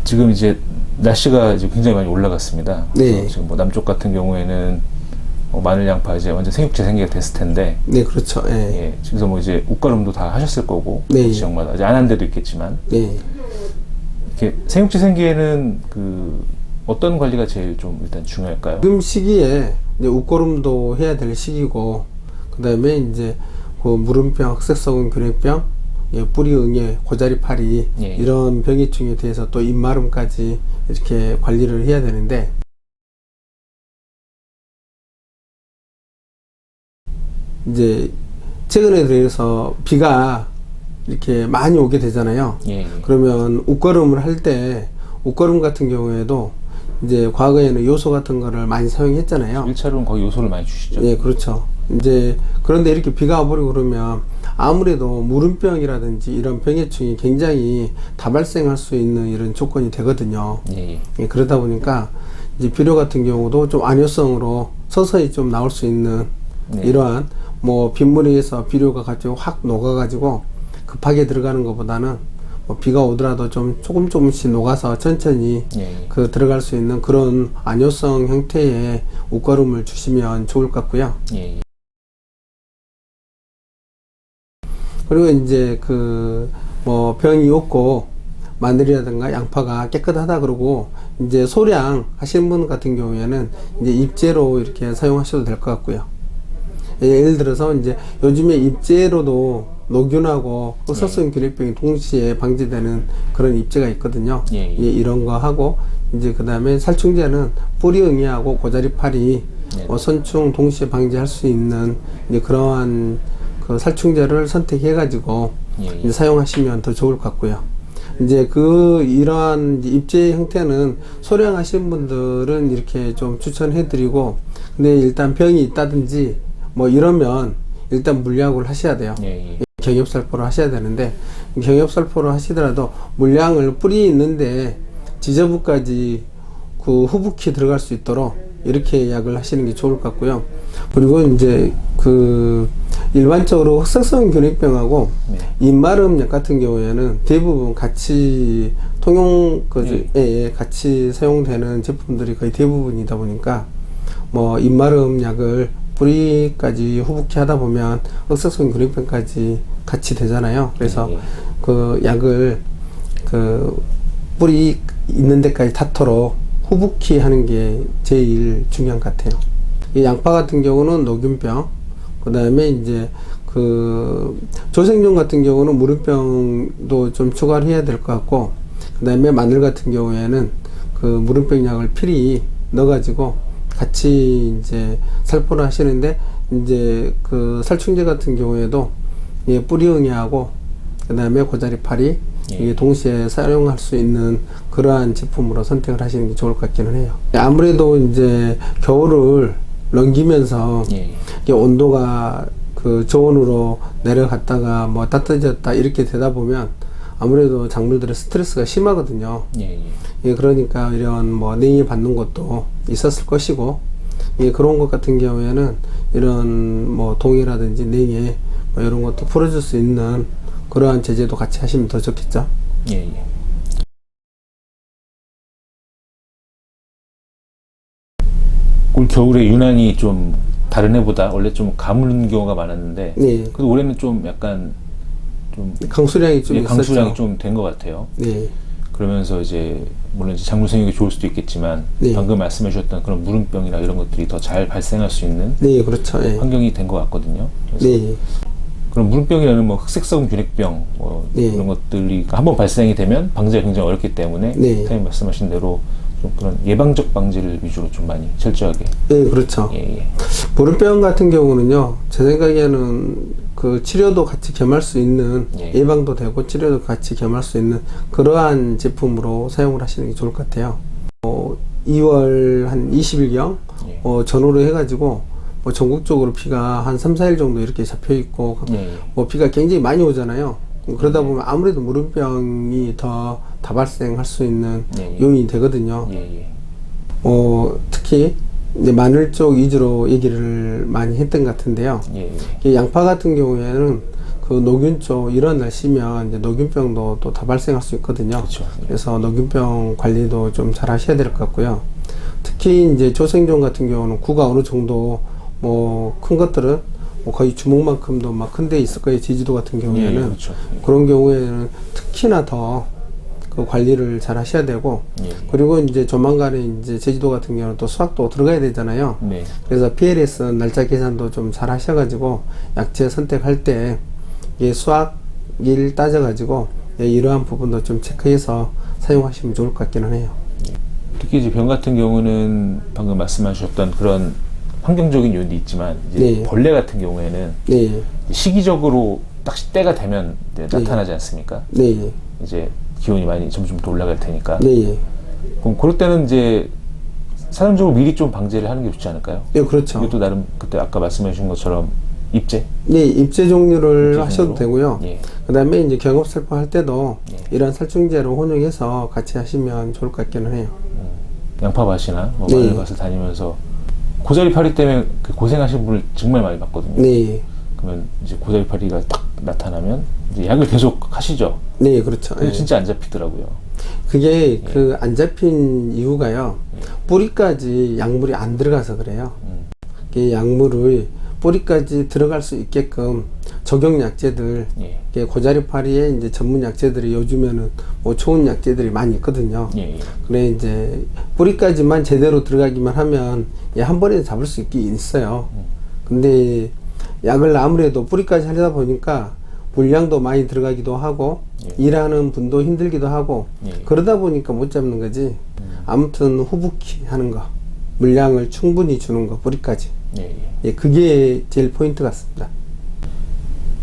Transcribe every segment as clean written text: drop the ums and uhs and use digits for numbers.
지금 이제 날씨가 이제 굉장히 많이 올라갔습니다. 네. 지금 뭐 남쪽 같은 경우에는 마늘 양파 이제 완전 생육제 생기가 됐을 텐데. 네, 그렇죠. 예. 예. 그래서 뭐 이제 옷가름도 다 하셨을 거고. 네. 지역마다 이제 안 한 데도 있겠지만. 네. 이렇게 생육제 생기에는 어떤 관리가 제일 좀 일단 중요할까요? 지금 시기에 이제 옷고름도 해야 될 시기고, 그 다음에 이제 그 무름병, 흑색소금 균핵병, 예, 뿌리응애, 고자리파리 예. 이런 병해충에 대해서 또 입마름까지 이렇게 관리를 해야 되는데, 이제 최근에 들어서 비가 이렇게 많이 오게 되잖아요. 예. 그러면 옷걸음을 할 때 옷걸음 같은 경우에도 이제 과거에는 요소 같은 거를 많이 사용했잖아요. 1차로는 거의 요소를 많이 주시죠. 예, 그렇죠. 이제 그런데 이렇게 비가 와버리고 그러면 아무래도 무름병이라든지 이런 병해충이 굉장히 다발생할 수 있는 이런 조건이 되거든요. 예. 예, 그러다 보니까 이제 비료 같은 경우도 좀 안효성으로 서서히 좀 나올 수 있는 네. 이러한 뭐 빗물에서 비료가 가지고 확 녹아가지고 급하게 들어가는 것보다는 뭐 비가 오더라도 좀 조금씩 녹아서 천천히 예. 들어갈 수 있는 그런 안효성 형태의 옷걸음을 주시면 좋을 것 같고요. 예. 그리고 이제 뭐 병이 없고 마늘이라든가 양파가 깨끗하다 그러고 이제 소량 하시는 분 같은 경우에는 이제 입제로 이렇게 사용하셔도 될 것 같고요. 예를 들어서 이제 요즘에 입제로도 노균하고 흑사성 균핵병이 동시에 방지되는 그런 입제가 있거든요. 예. 이런 거 하고 이제 그 다음에 살충제는 뿌리응애하고 고자리파리 선충 동시에 방지할 수 있는 이제 그러한 그 살충제를 선택해 가지고 이제 사용하시면 더 좋을 것 같고요. 이제 이러한 입제 형태는 소량 하신 분들은 이렇게 좀 추천해 드리고, 근데 일단 병이 있다든지 뭐 이러면 일단 물약을 하셔야 돼요. 예. 경엽살포를 하셔야 되는데, 경엽살포를 하시더라도 물량을 뿌리 있는데 지저분까지 후붓기 들어갈 수 있도록 이렇게 약을 하시는 게 좋을 것 같고요. 그리고 이제 일반적으로 흑색성 균핵병하고 입마름 약 같은 경우에는 대부분 같이 같이 사용되는 제품들이 거의 대부분이다 보니까 뭐 입마름 약을 뿌리까지 후붓기 하다 보면 흑색성 균핵병까지 같이 되잖아요. 그래서 그 약을 뿌리 있는 데까지 닿도록 후붓기 하는 게 제일 중요한 것 같아요. 이 양파 같은 경우는 노균병, 그 다음에 이제 조생종 같은 경우는 무름병도 좀 추가를 해야 될 것 같고, 그 다음에 마늘 같은 경우에는 무름병 약을 필히 넣어가지고 같이 이제 살포를 하시는데, 이제 살충제 같은 경우에도 뿌리응애하고 그 다음에 고자리파리 이게 동시에 사용할 수 있는 그러한 제품으로 선택을 하시는 게 좋을 것 같기는 해요. 아무래도 이제 겨울을 넘기면서 이게 온도가 저온으로 내려갔다가 뭐 따뜻해졌다 이렇게 되다 보면 아무래도 작물들의 스트레스가 심하거든요. 그러니까 이런 뭐 냉이 받는 것도 있었을 것이고, 그런 것 같은 경우에는 이런 뭐 동해라든지 냉해 뭐 이런 것도 풀어줄 수 있는 그러한 제재도 같이 하시면 더 좋겠죠. 올 겨울에 유난히 좀 다른 해보다 원래 좀 가무는 경우가 많았는데, 그래도 올해는 좀 약간 강수량이 좀 강수량이 좀 된 것 같아요. 그러면서 이제 물론 이제 작물 생육이 좋을 수도 있겠지만 방금 말씀해 주셨던 그런 무름병이나 이런 것들이 더 잘 발생할 수 있는 그렇죠. 환경이 된 것 같거든요. 그래서 그런 무름병이라는 뭐 흑색성 균핵병 뭐 이런 것들이 한번 발생이 되면 방지가 굉장히 어렵기 때문에 선생님 말씀하신 대로 좀 그런 예방적 방지를 위주로 좀 많이 철저하게. 그렇죠. 무름병 같은 경우는요, 제 생각에는 치료도 같이 겸할 수 있는, 예방도 되고 치료도 같이 겸할 수 있는 그러한 제품으로 사용을 하시는 게 좋을 것 같아요. 2월 한 20일경 전후로 해가지고 뭐 전국적으로 비가 한 3, 4일 정도 이렇게 잡혀 있고 뭐 비가 굉장히 많이 오잖아요. 그러다 보면 아무래도 무름병이 더 다발생할 수 있는 요인이 되거든요. 특히 이제 마늘 쪽 위주로 얘기를 많이 했던 것 같은데요. 양파 같은 경우에는 그 노균 쪽 이런 날씨면 이제 노균병도 또 다 발생할 수 있거든요. 그렇죠. 그래서 노균병 관리도 좀 잘 하셔야 될 것 같고요. 특히 이제 조생종 같은 경우는 구가 어느 정도 뭐 큰 것들은 뭐 거의 주먹만큼도 막 큰 데 있을 거예요. 제주도 같은 경우에는. 예, 그렇죠. 그런 경우에는 특히나 더 그 관리를 잘 하셔야 되고, 예. 그리고 이제 조만간에 이제 제주도 같은 경우는 또 수확도 들어가야 되잖아요. 네. 그래서 PLS 날짜 계산도 좀 잘 하셔가지고 약재 선택할 때 이 수확일 따져가지고 이러한 부분도 좀 체크해서 사용하시면 좋을 것 같기는 해요. 특히 이제 병 같은 경우는 방금 말씀하셨던 그런 환경적인 요인도 있지만 이제 네. 벌레 같은 경우에는 네, 시기적으로 딱 때가 되면 이제 네. 나타나지 않습니까? 네, 이제 기온이 많이 점점 더 올라갈 테니까. 네, 그럼 그럴 때는 이제 사전적으로 미리 좀 방제를 하는 게 좋지 않을까요? 네, 그렇죠. 이것도 나름 그때 아까 말씀해 주신 것처럼 입제? 네, 입제 종류를 입제 하셔도 종류로? 되고요. 예. 그 다음에 이제 경업 살포할 때도 예. 이런 살충제로 혼용해서 같이 하시면 좋을 것 같기는 해요. 양파밭이나 뭐 네. 마늘밭을 다니면서 고자리파리 때문에 그 고생하신 분을 정말 많이 봤거든요. 네, 그러면 이제 고자리파리가 딱 나타나면 이제 약을 계속 하시죠. 네, 그렇죠. 근데 예. 진짜 안 잡히더라고요. 그게 그 안 잡힌 이유가요. 뿌리까지 약물이 안 들어가서 그래요. 이 약물을 뿌리까지 들어갈 수 있게끔 적용 약재들, 예. 이게 고자리파리에 이제 전문 약재들이 요즘에는 뭐 좋은 약재들이 많이 있거든요. 예, 예. 그래 이제 뿌리까지만 제대로 들어가기만 하면 한 번에 잡을 수 있긴 있어요. 근데 약을 아무래도 뿌리까지 하려다 보니까 물량도 많이 들어가기도 하고 예. 일하는 분도 힘들기도 하고 예. 그러다 보니까 못 잡는 거지. 아무튼 후붓기 하는 거, 물량을 충분히 주는 거 뿌리까지. 예, 예. 예, 그게 제일 포인트 같습니다.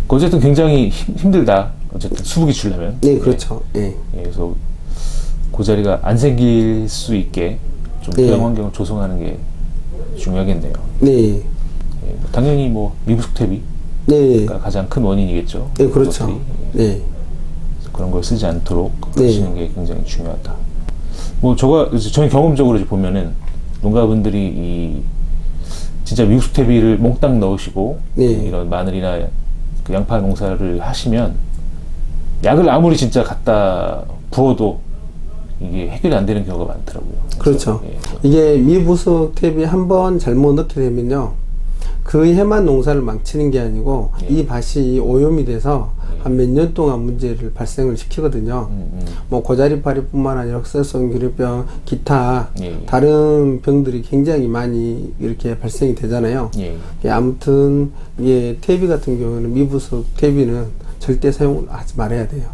어쨌든 굉장히 힘들다. 어쨌든 수북이 주려면. 네, 그렇죠. 예. 예, 그래서 고자리가 안 생길 수 있게 좀 네. 토양 환경을 조성하는 게 중요하겠네요. 네. 예, 당연히 뭐 미부속 퇴비가 네. 가장 큰 원인이겠죠. 네, 그렇죠. 것들이. 네. 그런 걸 쓰지 않도록 네. 하시는 게 굉장히 중요하다. 뭐 저희 경험적으로 이제 보면은 농가분들이 이 진짜 미국수 퇴비를 몽땅 넣으시고 네. 이런 마늘이나 그 양파 농사를 하시면 약을 아무리 진짜 갖다 부어도 이게 해결이 안 되는 경우가 많더라고요. 그렇죠. 예, 이게 미부속 탭이 한 번 잘못 넣게 되면요, 그 해만 농사를 망치는 게 아니고 예. 이 밭이 오염이 돼서 한 몇 년 동안 문제를 발생을 시키거든요. 뭐 고자리파리뿐만 아니라 흑설성 기류병, 기타 예. 다른 병들이 굉장히 많이 이렇게 발생이 되잖아요. 예. 예, 아무튼 예, 탭이 같은 경우는 미부속 탭이는 절대 사용하지 말아야 돼요.